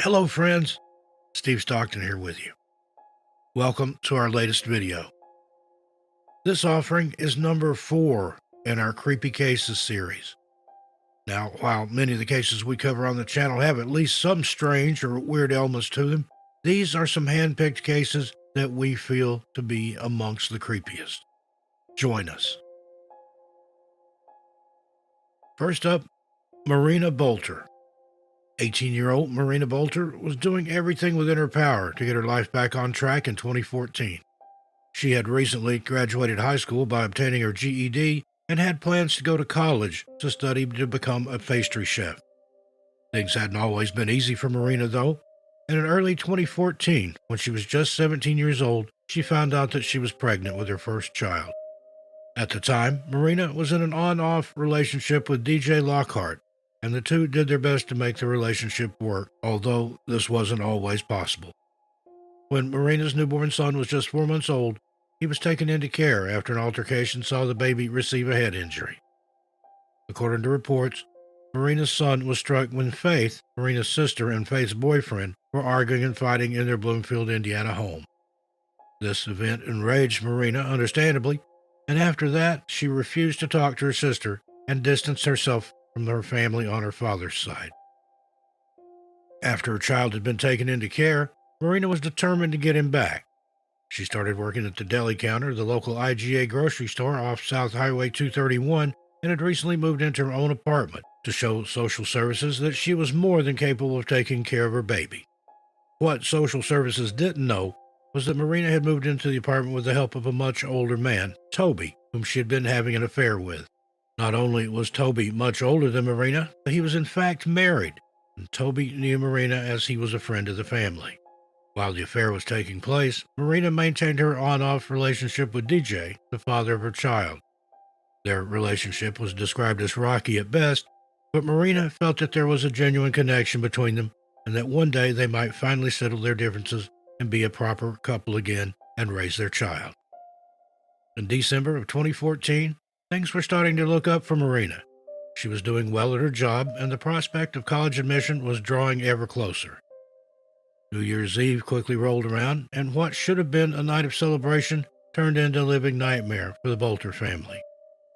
Hello friends, Steve Stockton here with you. Welcome to our latest video. This offering is number 4 in our Creepy Cases series. Now, while many of the cases we cover on the channel have at least some strange or weird elements to them, these are some hand-picked cases that we feel to be amongst the creepiest. Join us. First up, Marina Bolter. 18-year-old Marina Bolter was doing everything within her power to get her life back on track in 2014. She had recently graduated high school by obtaining her GED and had plans to go to college to study to become a pastry chef. Things hadn't always been easy for Marina, though, and in early 2014, when she was just 17 years old, she found out that she was pregnant with her first child. At the time, Marina was in an on-off relationship with DJ Lockhart, and the two did their best to make the relationship work, although this wasn't always possible. When Marina's newborn son was just 4 months old, he was taken into care after an altercation saw the baby receive a head injury. According to reports, Marina's son was struck when Faith, Marina's sister, and Faith's boyfriend were arguing and fighting in their Bloomfield, Indiana home. This event enraged Marina, understandably, and after that, she refused to talk to her sister and distanced herself from her family on her father's side. After her child had been taken into care, Marina was determined to get him back. She started working at the deli counter of the local IGA grocery store off South Highway 231 and had recently moved into her own apartment to show social services that she was more than capable of taking care of her baby. What social services didn't know was that Marina had moved into the apartment with the help of a much older man, Toby, whom she had been having an affair with. Not only was Toby much older than Marina, but he was in fact married, and Toby knew Marina as he was a friend of the family. While the affair was taking place, Marina maintained her on-off relationship with DJ, the father of her child. Their relationship was described as rocky at best, but Marina felt that there was a genuine connection between them and that one day they might finally settle their differences and be a proper couple again and raise their child. In December of 2014, things were starting to look up for Marina. She was doing well at her job, and the prospect of college admission was drawing ever closer. New Year's Eve quickly rolled around, and what should have been a night of celebration turned into a living nightmare for the Bolter family.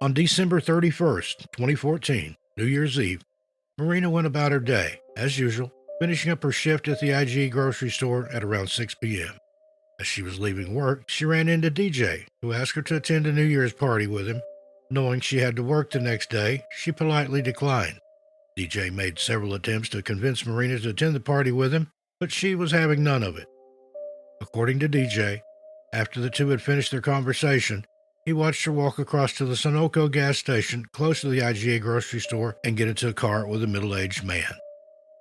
On December 31st, 2014, New Year's Eve, Marina went about her day, as usual, finishing up her shift at the IGA grocery store at around 6 p.m. As she was leaving work, she ran into DJ, who asked her to attend a New Year's party with him. Knowing she had to work the next day, she politely declined. DJ made several attempts to convince Marina to attend the party with him, but she was having none of it. According to DJ, after the two had finished their conversation, he watched her walk across to the Sunoco gas station close to the IGA grocery store and get into a car with a middle-aged man.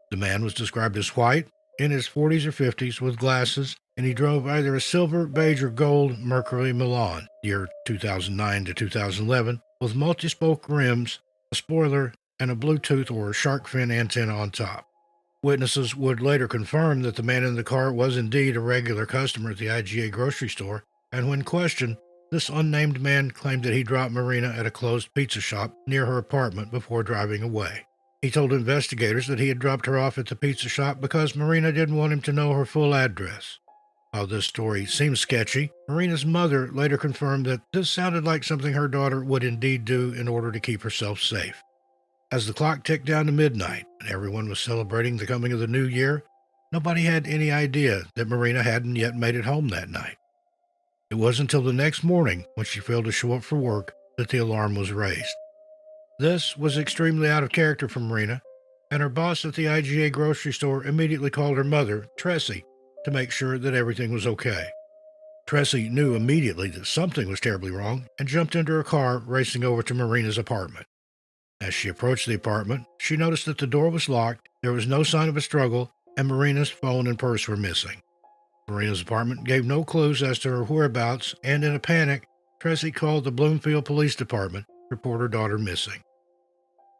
The man was described as white, in his 40s or 50s, with glasses, and he drove either a silver, beige, or gold Mercury Milan, year 2009 to 2011, with multi-spoke rims, a spoiler, and a Bluetooth or shark fin antenna on top. Witnesses would later confirm that the man in the car was indeed a regular customer at the IGA grocery store, and when questioned, this unnamed man claimed that he dropped Marina at a closed pizza shop near her apartment before driving away. He told investigators that he had dropped her off at the pizza shop because Marina didn't want him to know her full address. While this story seems sketchy, Marina's mother later confirmed that this sounded like something her daughter would indeed do in order to keep herself safe. As the clock ticked down to midnight and everyone was celebrating the coming of the new year, nobody had any idea that Marina hadn't yet made it home that night. It wasn't until the next morning, when she failed to show up for work, that the alarm was raised. This was extremely out of character for Marina, and her boss at the IGA grocery store immediately called her mother, Tressie, to make sure that everything was okay. Tressie knew immediately that something was terribly wrong and jumped into her car, racing over to Marina's apartment. As she approached the apartment, she noticed that the door was locked, there was no sign of a struggle, and Marina's phone and purse were missing. Marina's apartment gave no clues as to her whereabouts, and in a panic, Tressie called the Bloomfield Police Department to report her daughter missing.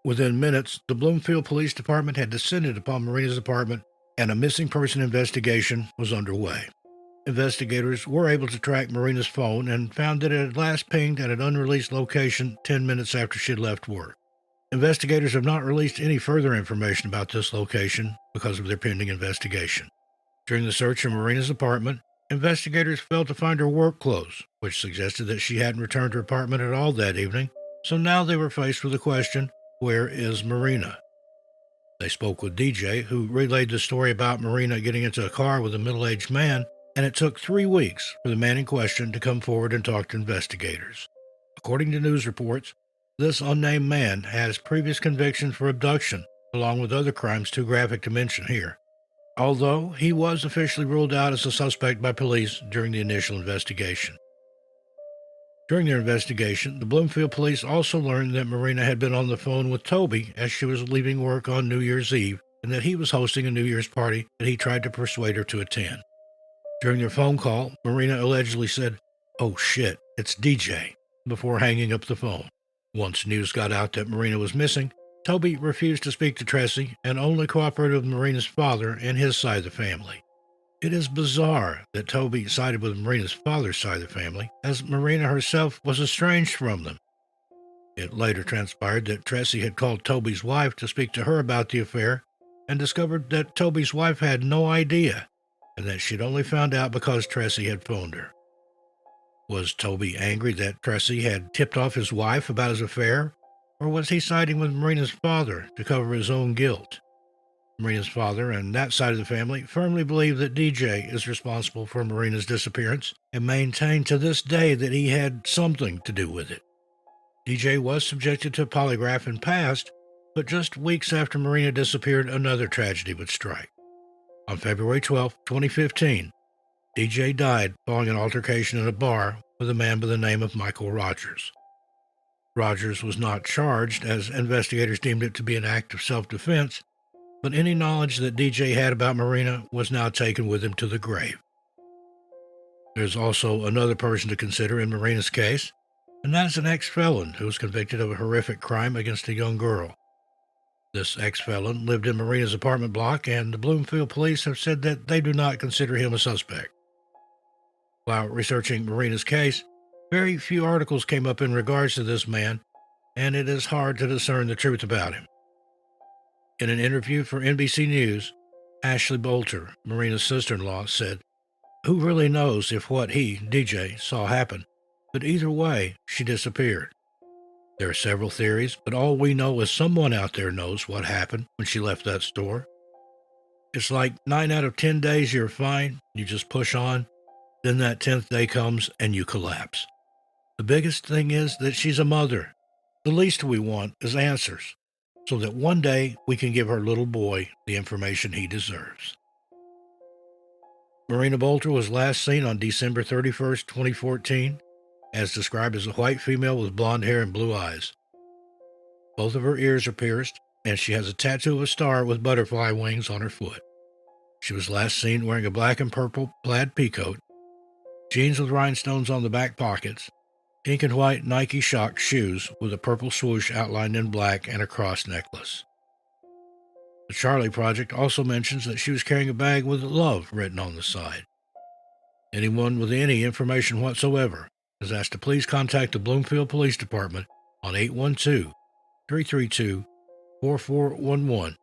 Within minutes, the Bloomfield Police Department had descended upon Marina's apartment, and a missing person investigation was underway. Investigators were able to track Marina's phone and found that it had last pinged at an unreleased location 10 minutes after she had left work. Investigators have not released any further information about this location because of their pending investigation. During the search of Marina's apartment, investigators failed to find her work clothes, which suggested that she hadn't returned to her apartment at all that evening, so now they were faced with the question, where is Marina? They spoke with DJ, who relayed the story about Marina getting into a car with a middle-aged man, and it took 3 weeks for the man in question to come forward and talk to investigators. According to news reports, this unnamed man has previous convictions for abduction, along with other crimes too graphic to mention here, although he was officially ruled out as a suspect by police during the initial investigation. During their investigation, the Bloomfield police also learned that Marina had been on the phone with Toby as she was leaving work on New Year's Eve, and that he was hosting a New Year's party that he tried to persuade her to attend. During their phone call, Marina allegedly said, "Oh shit, it's DJ," before hanging up the phone. Once news got out that Marina was missing, Toby refused to speak to Tressie and only cooperated with Marina's father and his side of the family. It is bizarre that Toby sided with Marina's father's side of the family, as Marina herself was estranged from them. It later transpired that Tressie had called Toby's wife to speak to her about the affair and discovered that Toby's wife had no idea and that she'd only found out because Tressie had phoned her. Was Toby angry that Tressie had tipped off his wife about his affair, or was he siding with Marina's father to cover his own guilt? Marina's father and that side of the family firmly believe that DJ is responsible for Marina's disappearance and maintain to this day that he had something to do with it. DJ was subjected to a polygraph and passed, but just weeks after Marina disappeared, another tragedy would strike. On February 12, 2015, DJ died following an altercation in a bar with a man by the name of Michael Rogers. Rogers was not charged, as investigators deemed it to be an act of self-defense, but any knowledge that DJ had about Marina was now taken with him to the grave. There's also another person to consider in Marina's case, and that is an ex-felon who was convicted of a horrific crime against a young girl. This ex-felon lived in Marina's apartment block, and the Bloomfield police have said that they do not consider him a suspect. While researching Marina's case, very few articles came up in regards to this man, and it is hard to discern the truth about him. In an interview for NBC News, Ashley Bolter, Marina's sister-in-law, said, "Who really knows if what he, DJ, saw happen? But either way, she disappeared. There are several theories, but all we know is someone out there knows what happened when she left that store. It's like 9 out of 10 days you're fine, you just push on, then that 10th day comes and you collapse. The biggest thing is that she's a mother. The least we want is answers, so that one day we can give her little boy the information he deserves." Marina Bolter was last seen on December 31st, 2014, as described as a white female with blonde hair and blue eyes. Both of her ears are pierced, and she has a tattoo of a star with butterfly wings on her foot. She was last seen wearing a black and purple plaid peacoat, jeans with rhinestones on the back pockets, pink and white Nike Shock shoes with a purple swoosh outlined in black, and a cross necklace. The Charlie Project also mentions that she was carrying a bag with "love" written on the side. Anyone with any information whatsoever is asked to please contact the Bloomfield Police Department on 812-332-4411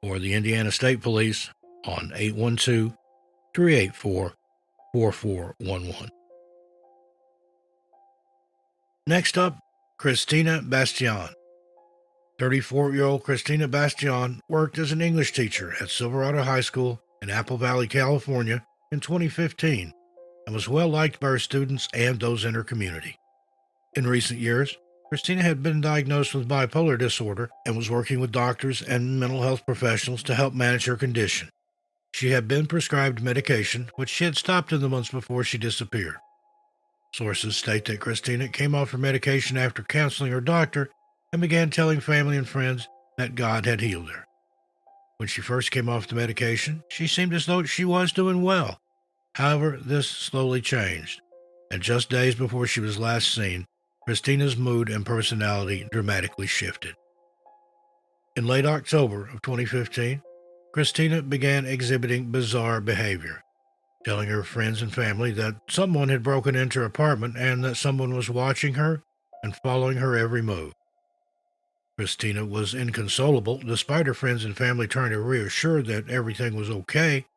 or the Indiana State Police on 812-384-4411. Next up, Christina Bastion. 34-year-old Christina Bastion worked as an English teacher at Silverado High School in Apple Valley, California in 2015 and was well liked by her students and those in her community. In recent years, Christina had been diagnosed with bipolar disorder and was working with doctors and mental health professionals to help manage her condition. She had been prescribed medication, which she had stopped in the months before she disappeared. Sources state that Christina came off her medication after counseling her doctor and began telling family and friends that God had healed her. When she first came off the medication, she seemed as though she was doing well. However, this slowly changed, and just days before she was last seen, Christina's mood and personality dramatically shifted. In late October of 2015, Christina began exhibiting bizarre behavior, telling her friends and family that someone had broken into her apartment and that someone was watching her and following her every move. Christina was inconsolable, despite her friends and family trying to reassure that everything was okay.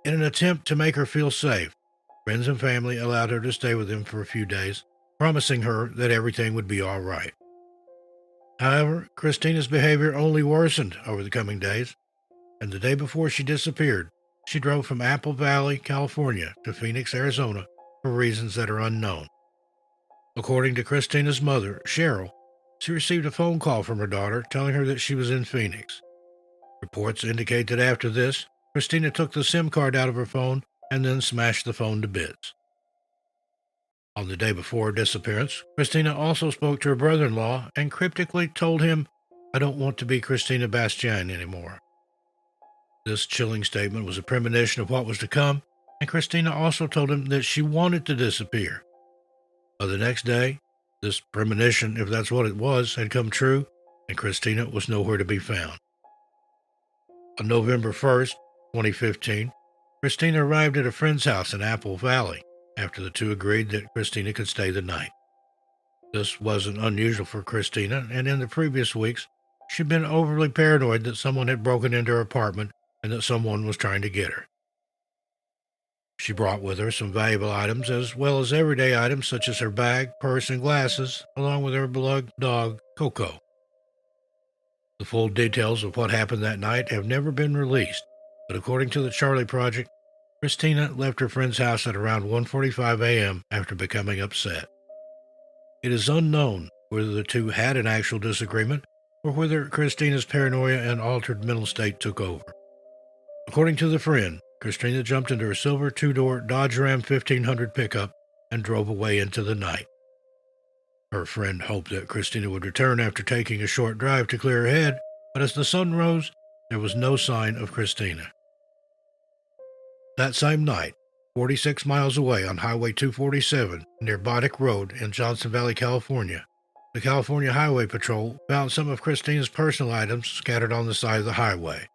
In an attempt to make her feel safe, friends and family allowed her to stay with them for a few days, promising her that everything would be all right. However, Christina's behavior only worsened over the coming days, and the day before she disappeared, she drove from Apple Valley, California to Phoenix, Arizona for reasons that are unknown. According to Christina's mother, Cheryl, she received a phone call from her daughter telling her that she was in Phoenix. Reports indicate that after this, Christina took the SIM card out of her phone and then smashed the phone to bits. On the day before her disappearance, Christina also spoke to her brother-in-law and cryptically told him, "I don't want to be Christina Bastion anymore." This chilling statement was a premonition of what was to come, and Christina also told him that she wanted to disappear. By the next day, this premonition, if that's what it was, had come true, and Christina was nowhere to be found. On November 1st, 2015, Christina arrived at a friend's house in Apple Valley after the two agreed that Christina could stay the night. This wasn't unusual for Christina, and in the previous weeks, she'd been overly paranoid that someone had broken into her apartment and that someone was trying to get her. She brought with her some valuable items as well as everyday items such as her bag, purse, and glasses, along with her beloved dog, Coco. The full details of what happened that night have never been released, but according to the Charlie Project, Christina left her friend's house at around 1:45 a.m. after becoming upset. It is unknown whether the two had an actual disagreement or whether Christina's paranoia and altered mental state took over. According to the friend, Christina jumped into her silver two-door Dodge Ram 1500 pickup and drove away into the night. Her friend hoped that Christina would return after taking a short drive to clear her head, but as the sun rose, there was no sign of Christina. That same night, 46 miles away on Highway 247 near Boddick Road in Johnson Valley, California, the California Highway Patrol found some of Christina's personal items scattered on the side of the highway.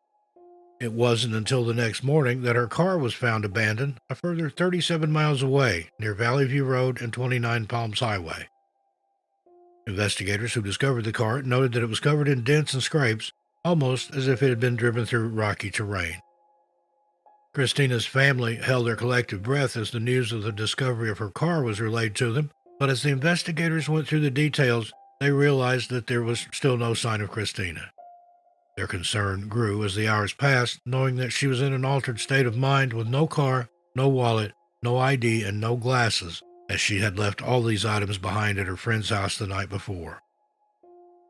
It wasn't until the next morning that her car was found abandoned a further 37 miles away near Valley View Road and 29 Palms Highway. Investigators who discovered the car noted that it was covered in dents and scrapes, almost as if it had been driven through rocky terrain. Christina's family held their collective breath as the news of the discovery of her car was relayed to them, but as the investigators went through the details, they realized that there was still no sign of Christina. Their concern grew as the hours passed, knowing that she was in an altered state of mind with no car, no wallet, no ID, and no glasses, as she had left all these items behind at her friend's house the night before.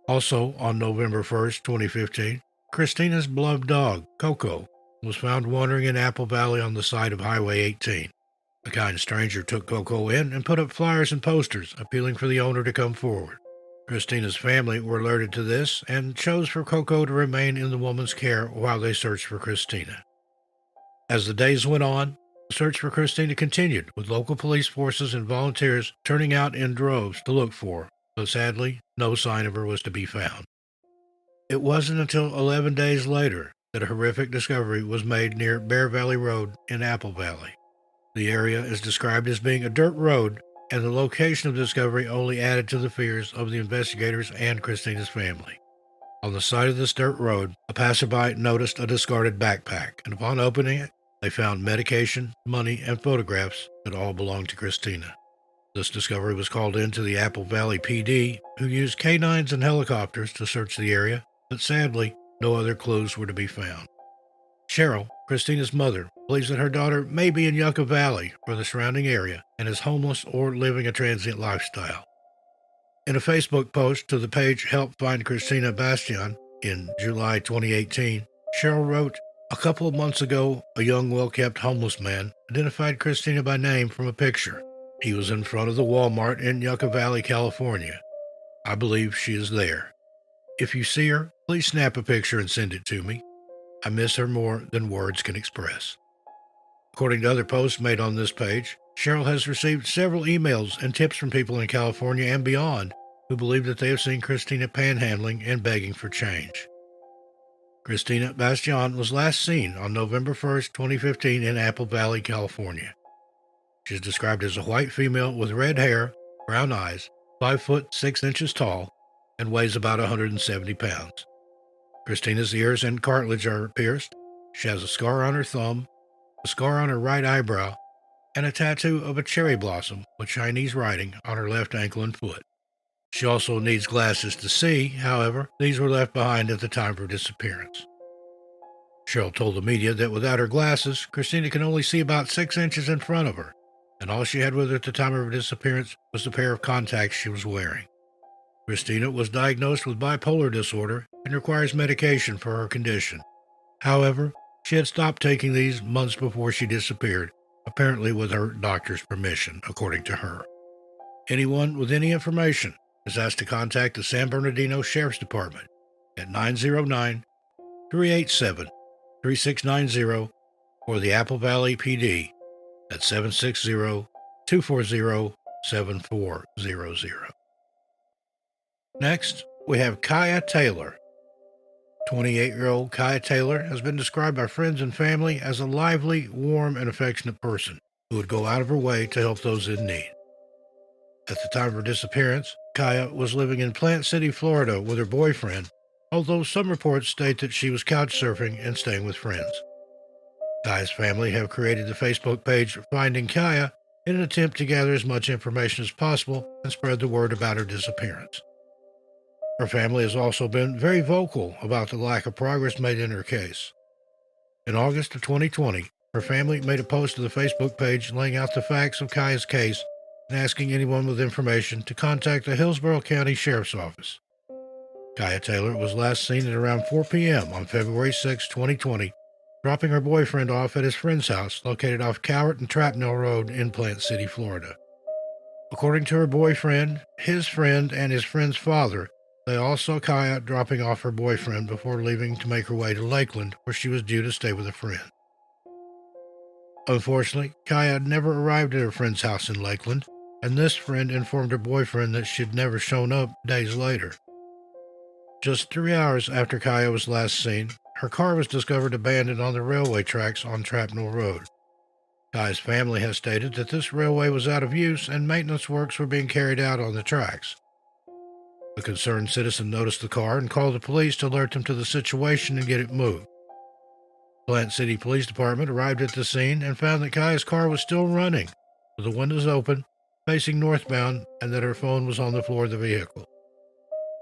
Also, on November 1st, 2015, Christina's beloved dog, Coco, was found wandering in Apple Valley on the side of Highway 18. A kind stranger took Coco in and put up flyers and posters appealing for the owner to come forward. Christina's family were alerted to this and chose for Coco to remain in the woman's care while they searched for Christina. As the days went on, the search for Christina continued, with local police forces and volunteers turning out in droves to look for her, but sadly, no sign of her was to be found. It wasn't until 11 days later that a horrific discovery was made near Bear Valley Road in Apple Valley. The area is described as being a dirt road, and the location of the discovery only added to the fears of the investigators and Christina's family. On the side of this dirt road, a passerby noticed a discarded backpack, and upon opening it, they found medication, money, and photographs that all belonged to Christina. This discovery was called in to the Apple Valley PD, who used canines and helicopters to search the area, but sadly, no other clues were to be found. Cheryl, Christina's mother, believes that her daughter may be in Yucca Valley or the surrounding area and is homeless or living a transient lifestyle. In a Facebook post to the page Help Find Christina Bastion in July 2018, Cheryl wrote, "A couple of months ago, a young, well-kept homeless man identified Christina by name from a picture. He was in front of the Walmart in Yucca Valley, California. I believe she is there. If you see her, please snap a picture and send it to me. I miss her more than words can express." According to other posts made on this page, Cheryl has received several emails and tips from people in California and beyond who believe that they have seen Christina panhandling and begging for change. Christina Bastion was last seen on November 1st, 2015 in Apple Valley, California. She is described as a white female with red hair, brown eyes, 5 foot 6 inches tall, and weighs about 170 pounds. Christina's ears and cartilage are pierced. She has a scar on her thumb, a scar on her right eyebrow, and a tattoo of a cherry blossom with Chinese writing on her left ankle and foot. She also needs glasses to see, however, these were left behind at the time of her disappearance. Cheryl told the media that without her glasses, Christina can only see about 6 inches in front of her, and all she had with her at the time of her disappearance was the pair of contacts she was wearing. Christina was diagnosed with bipolar disorder and requires medication for her condition. However, she had stopped taking these months before she disappeared, apparently with her doctor's permission, according to her. Anyone with any information is asked to contact the San Bernardino Sheriff's Department at 909-387-3690 or the Apple Valley PD at 760-240-7400. Next, we have Kaa Taylor. 28-year-old Kaa Taylor has been described by friends and family as a lively, warm, and affectionate person who would go out of her way to help those in need. At the time of her disappearance, Kaa was living in Plant City, Florida with her boyfriend, although some reports state that she was couch surfing and staying with friends. Kaa's family have created the Facebook page Finding Kaa in an attempt to gather as much information as possible and spread the word about her disappearance. Her family has also been very vocal about the lack of progress made in her case. In August of 2020, her family made a post to the Facebook page laying out the facts of Kaa's case and asking anyone with information to contact the Hillsborough County Sheriff's Office. Kaa Taylor was last seen at around 4 p.m. on February 6, 2020, dropping her boyfriend off at his friend's house located off Cowart and Trapnell Road in Plant City, Florida. According to her boyfriend, his friend, and his friend's father, they all saw Kaa dropping off her boyfriend before leaving to make her way to Lakeland, where she was due to stay with a friend. Unfortunately, Kaa never arrived at her friend's house in Lakeland, and this friend informed her boyfriend that she'd never shown up days later. Just 3 hours after Kaa was last seen, her car was discovered abandoned on the railway tracks on Trapnell Road. Kaa's family has stated that this railway was out of use and maintenance works were being carried out on the tracks. A concerned citizen noticed the car and called the police to alert them to the situation and get it moved. Plant City Police Department arrived at the scene and found that Kaa's car was still running, with the windows open, facing northbound, and that her phone was on the floor of the vehicle.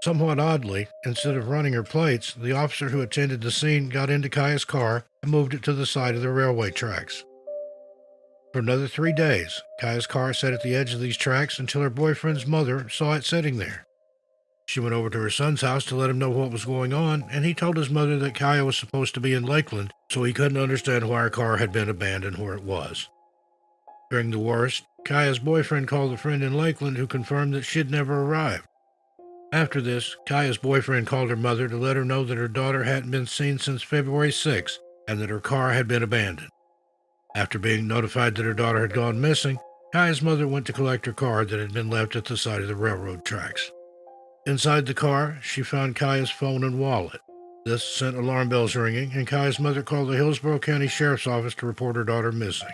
Somewhat oddly, instead of running her plates, the officer who attended the scene got into Kaa's car and moved it to the side of the railway tracks. For another 3 days, Kaa's car sat at the edge of these tracks until her boyfriend's mother saw it sitting there. She went over to her son's house to let him know what was going on, and he told his mother that Kaa was supposed to be in Lakeland, so he couldn't understand why her car had been abandoned where it was. During the worst, Kaa's boyfriend called a friend in Lakeland who confirmed that she'd never arrived. After this, Kaa's boyfriend called her mother to let her know that her daughter hadn't been seen since February 6 and that her car had been abandoned. After being notified that her daughter had gone missing, Kaa's mother went to collect her car that had been left at the side of the railroad tracks. Inside the car, she found Kaa's phone and wallet. This sent alarm bells ringing, and Kaa's mother called the Hillsborough County Sheriff's Office to report her daughter missing.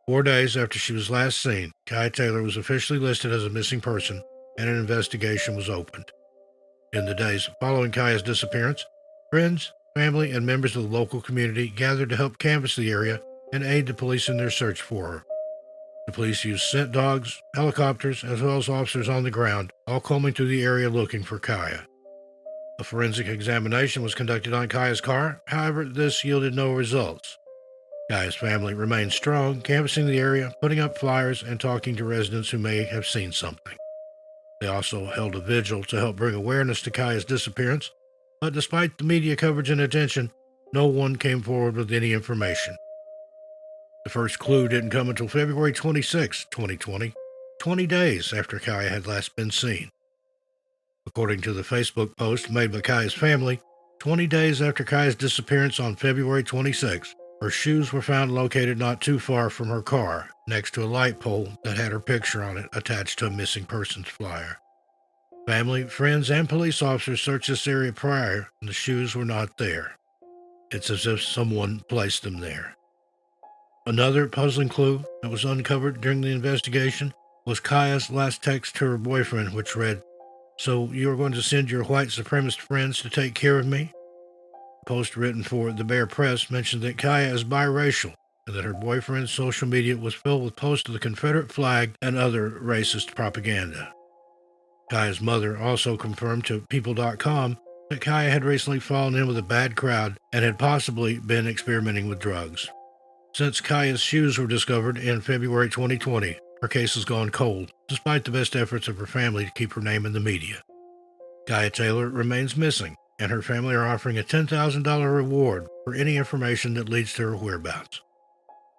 4 days after she was last seen, Kaa Taylor was officially listed as a missing person, and an investigation was opened. In the days following Kaa's disappearance, friends, family, and members of the local community gathered to help canvass the area and aid the police in their search for her. The police used scent dogs, helicopters, as well as officers on the ground, all combing through the area looking for Kaa. A forensic examination was conducted on Kaa's car, however, this yielded no results. Kaa's family remained strong, canvassing the area, putting up flyers, and talking to residents who may have seen something. They also held a vigil to help bring awareness to Kaa's disappearance, but despite the media coverage and attention, no one came forward with any information. The first clue didn't come until February 26, 2020, 20 days after Kaa had last been seen. According to the Facebook post made by Kaa's family, 20 days after Kaa's disappearance on February 26, her shoes were found located not too far from her car, next to a light pole that had her picture on it attached to a missing persons flyer. Family, friends, and police officers searched this area prior, and the shoes were not there. It's as if someone placed them there. Another puzzling clue that was uncovered during the investigation was Kaa's last text to her boyfriend, which read, So you are going to send your white supremacist friends to take care of me? A post written for the Bear Press mentioned that Kaya is biracial and that her boyfriend's social media was filled with posts of the Confederate flag and other racist propaganda. Kaya's mother also confirmed to People.com that Kaya had recently fallen in with a bad crowd and had possibly been experimenting with drugs. Since Kaya's shoes were discovered in February 2020, her case has gone cold, despite the best efforts of her family to keep her name in the media. Kaa Taylor remains missing, and her family are offering a $10,000 reward for any information that leads to her whereabouts.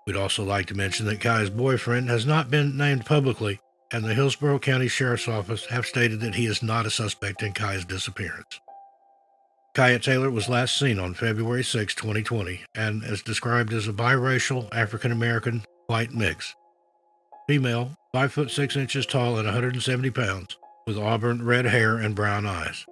We'd also like to mention that Kaya's boyfriend has not been named publicly, and the Hillsborough County Sheriff's Office have stated that he is not a suspect in Kaya's disappearance. Kaa Taylor was last seen on February 6, 2020, and is described as a biracial African-American white mix. Female, 5 foot 6 inches tall and 170 pounds, with auburn red hair and brown eyes.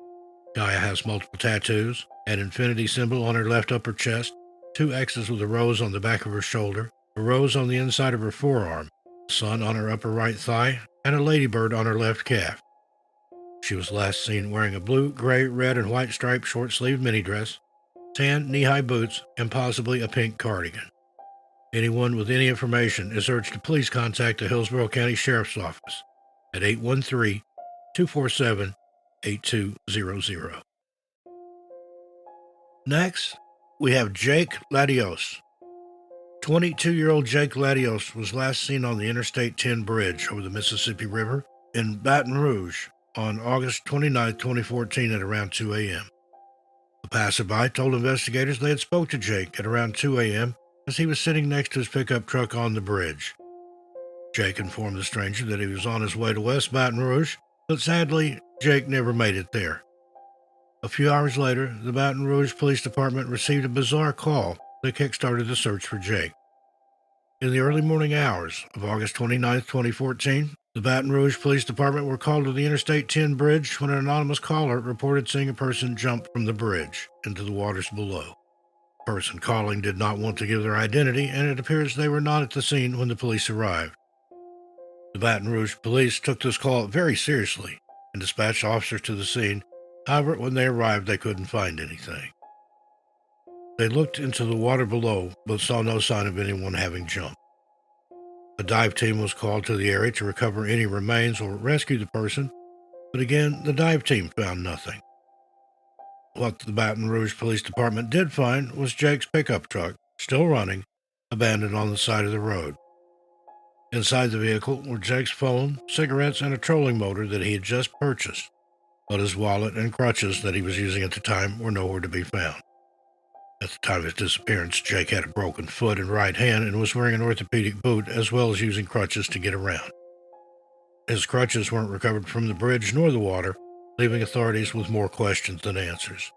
Kaya has multiple tattoos, an infinity symbol on her left upper chest, 2 X's with a rose on the back of her shoulder, a rose on the inside of her forearm, a sun on her upper right thigh, and a ladybird on her left calf. She was last seen wearing a blue, gray, red, and white striped short-sleeved mini dress, tan knee-high boots, and possibly a pink cardigan. Anyone with any information is urged to please contact the Hillsborough County Sheriff's Office at 813-247-8200. Next, we have Jake Lidios. 22-year-old Jake Lidios was last seen on the Interstate 10 bridge over the Mississippi River in Baton Rouge on August 29, 2014 at around 2 a.m. A passerby told investigators they had spoke to Jake at around 2 a.m. as he was sitting next to his pickup truck on the bridge. Jake informed the stranger that he was on his way to West Baton Rouge, but sadly, Jake never made it there. A few hours later, the Baton Rouge Police Department received a bizarre call that kick-started the search for Jake. In the early morning hours of August 29, 2014, the Baton Rouge Police Department were called to the Interstate 10 bridge when an anonymous caller reported seeing a person jump from the bridge into the waters below. The person calling did not want to give their identity, and it appears they were not at the scene when the police arrived. The Baton Rouge police took this call very seriously and dispatched officers to the scene. However, when they arrived, they couldn't find anything. They looked into the water below, but saw no sign of anyone having jumped. A dive team was called to the area to recover any remains or rescue the person, but again, the dive team found nothing. What the Baton Rouge Police Department did find was Jake's pickup truck, still running, abandoned on the side of the road. Inside the vehicle were Jake's phone, cigarettes, and a trolling motor that he had just purchased, but his wallet and crutches that he was using at the time were nowhere to be found. At the time of his disappearance, Jake had a broken foot and right hand and was wearing an orthopedic boot as well as using crutches to get around. His crutches weren't recovered from the bridge nor the water, leaving authorities with more questions than answers.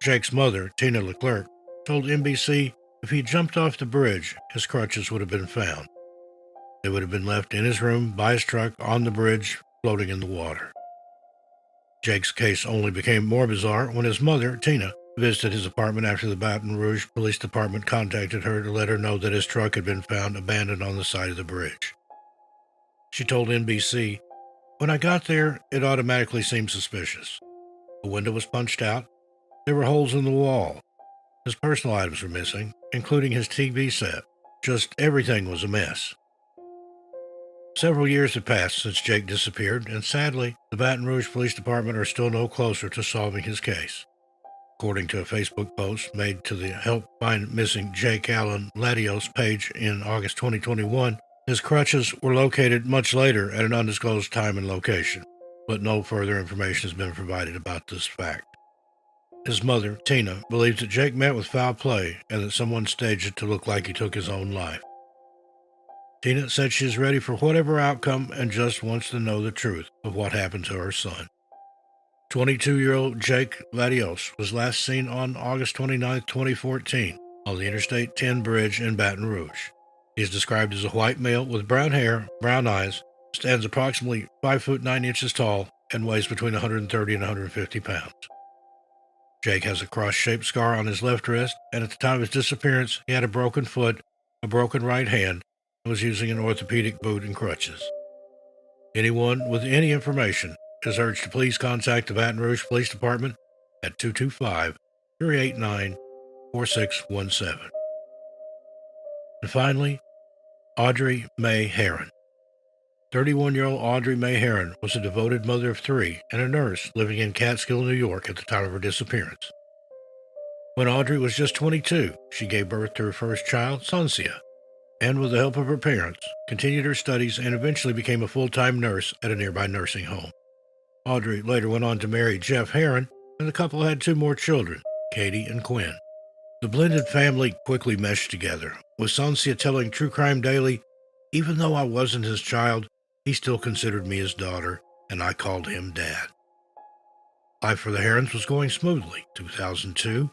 Jake's mother, Tina Leclerc, told NBC if he jumped off the bridge, his crutches would have been found. They would have been left in his room by his truck on the bridge, floating in the water. Jake's case only became more bizarre when his mother, Tina, visited his apartment after the Baton Rouge Police Department contacted her to let her know that his truck had been found abandoned on the side of the bridge. She told NBC, "When I got there, it automatically seemed suspicious. The window was punched out. There were holes in the wall. His personal items were missing, including his TV set. Just everything was a mess." Several years had passed since Jake disappeared, and sadly, the Baton Rouge Police Department are still no closer to solving his case. According to a Facebook post made to the Help Find Missing Jake Allen Lidios page in August 2021, his crutches were located much later at an undisclosed time and location, but no further information has been provided about this fact. His mother, Tina, believes that Jake met with foul play and that someone staged it to look like he took his own life. Tina said she is ready for whatever outcome and just wants to know the truth of what happened to her son. 22-year-old Jake Lidios was last seen on August 29, 2014, on the Interstate 10 bridge in Baton Rouge. He is described as a white male with brown hair, brown eyes, stands approximately 5 foot 9 inches tall, and weighs between 130 and 150 pounds. Jake has a cross-shaped scar on his left wrist, and at the time of his disappearance, he had a broken foot, a broken right hand, and was using an orthopedic boot and crutches. Anyone with any information is urged to please contact the Baton Rouge Police Department at 225-389-4617. And finally, Audrey May Haron. 31-year-old Audrey May Haron was a devoted mother of three and a nurse living in Catskill, New York at the time of her disappearance. When Audrey was just 22, she gave birth to her first child, Sonsia, and with the help of her parents, continued her studies and eventually became a full-time nurse at a nearby nursing home. Audrey later went on to marry Jeff Haron, and the couple had two more children, Katie and Quinn. The blended family quickly meshed together, with Sonsia telling True Crime Daily, "Even though I wasn't his child, he still considered me his daughter, and I called him Dad." Life for the Herons was going smoothly. 2002,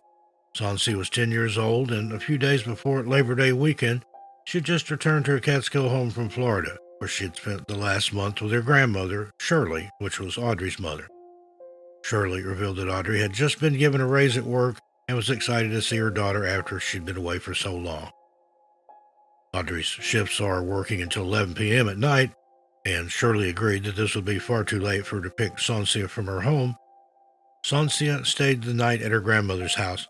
Sonsia was 10 years old, and a few days before Labor Day weekend, she had just returned to her Catskill home from Florida, where she had spent the last month with her grandmother, Shirley, which was Audrey's mother. Shirley revealed that Audrey had just been given a raise at work and was excited to see her daughter after she'd been away for so long. Audrey's shifts saw her working until 11 p.m. at night, and Shirley agreed that this would be far too late for her to pick Sonsia from her home. Sonsia stayed the night at her grandmother's house,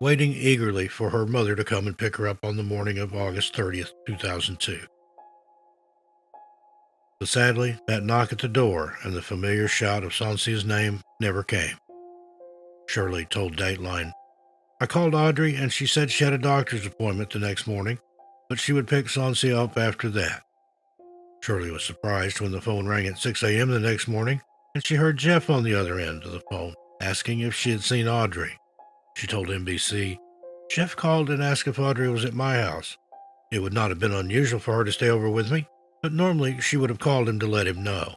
waiting eagerly for her mother to come and pick her up on the morning of August 30th, 2002. But sadly, that knock at the door and the familiar shout of Sonsia's name never came. Shirley told Dateline, "I called Audrey and she said she had a doctor's appointment the next morning, but she would pick Sonsia up after that." Shirley was surprised when the phone rang at 6 a.m. the next morning and she heard Jeff on the other end of the phone, asking if she had seen Audrey. She told NBC, "Jeff called and asked if Audrey was at my house. It would not have been unusual for her to stay over with me, but normally she would have called him to let him know.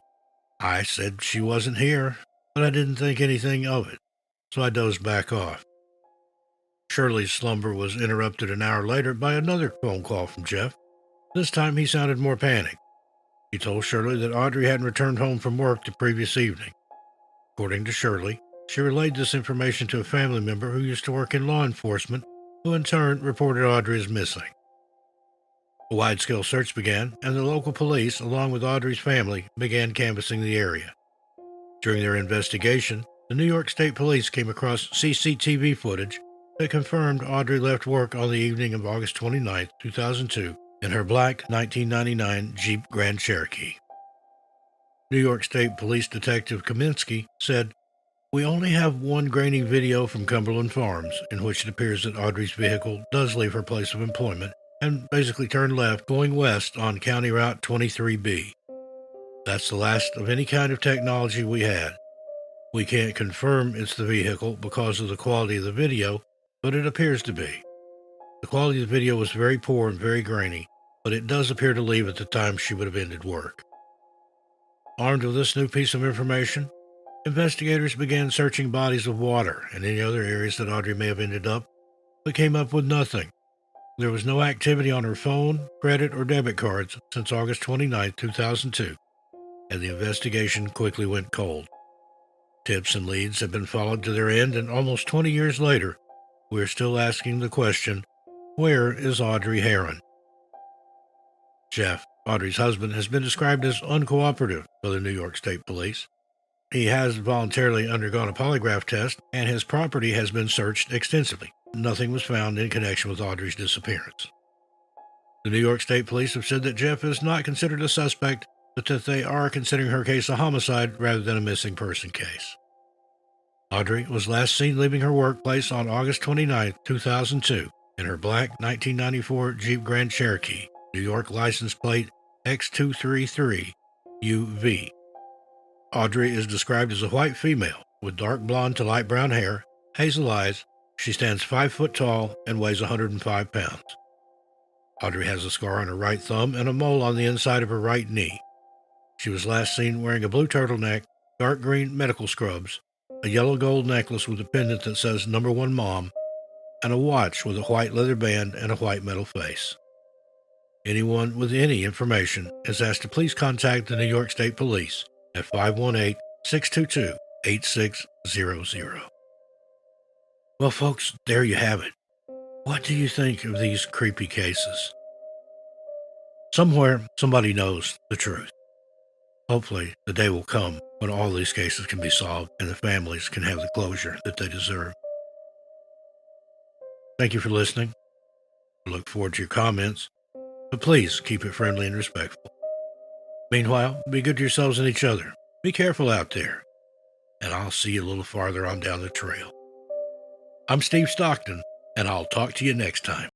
I said she wasn't here, but I didn't think anything of it, so I dozed back off." Shirley's slumber was interrupted an hour later by another phone call from Jeff. This time he sounded more panicked. He told Shirley that Audrey hadn't returned home from work the previous evening. According to Shirley, she relayed this information to a family member who used to work in law enforcement, who in turn reported Audrey as missing. A wide-scale search began, and the local police, along with Audrey's family, began canvassing the area. During their investigation, the New York State Police came across CCTV footage that confirmed Audrey left work on the evening of August 29, 2002, in her black 1999 Jeep Grand Cherokee. New York State Police Detective Kaminsky said, "We only have one grainy video from Cumberland Farms in which it appears that Audrey's vehicle does leave her place of employment and basically turn left going west on County Route 23B. That's the last of any kind of technology we had. We can't confirm it's the vehicle because of the quality of the video, but it appears to be. The quality of the video was very poor and very grainy, but it does appear to leave at the time she would have ended work." Armed with this new piece of information, investigators began searching bodies of water and any other areas that Audrey may have ended up, but came up with nothing. There was no activity on her phone, credit, or debit cards since August 29, 2002, and the investigation quickly went cold. Tips and leads have been followed to their end, and almost 20 years later, we are still asking the question, where is Audrey Haron? Jeff, Audrey's husband, has been described as uncooperative by the New York State Police. He has voluntarily undergone a polygraph test, and his property has been searched extensively. Nothing was found in connection with Audrey's disappearance. The New York State Police have said that Jeff is not considered a suspect, but that they are considering her case a homicide rather than a missing person case. Audrey was last seen leaving her workplace on August 29, 2002, in her black 1994 Jeep Grand Cherokee, New York license plate X233UV. Audrey is described as a white female with dark blonde to light brown hair, hazel eyes. She stands 5 foot tall and weighs 105 pounds. Audrey has a scar on her right thumb and a mole on the inside of her right knee. She was last seen wearing a blue turtleneck, dark green medical scrubs, a yellow gold necklace with a pendant that says "Number 1 Mom," and a watch with a white leather band and a white metal face. Anyone with any information is asked to please contact the New York State Police at 518-622-8600. Well, folks, there you have it. What do you think of these creepy cases? Somewhere, somebody knows the truth. Hopefully, the day will come when all these cases can be solved and the families can have the closure that they deserve. Thank you for listening. I look forward to your comments, but please keep it friendly and respectful. Meanwhile, be good to yourselves and each other. Be careful out there, and I'll see you a little farther on down the trail. I'm Steve Stockton, and I'll talk to you next time.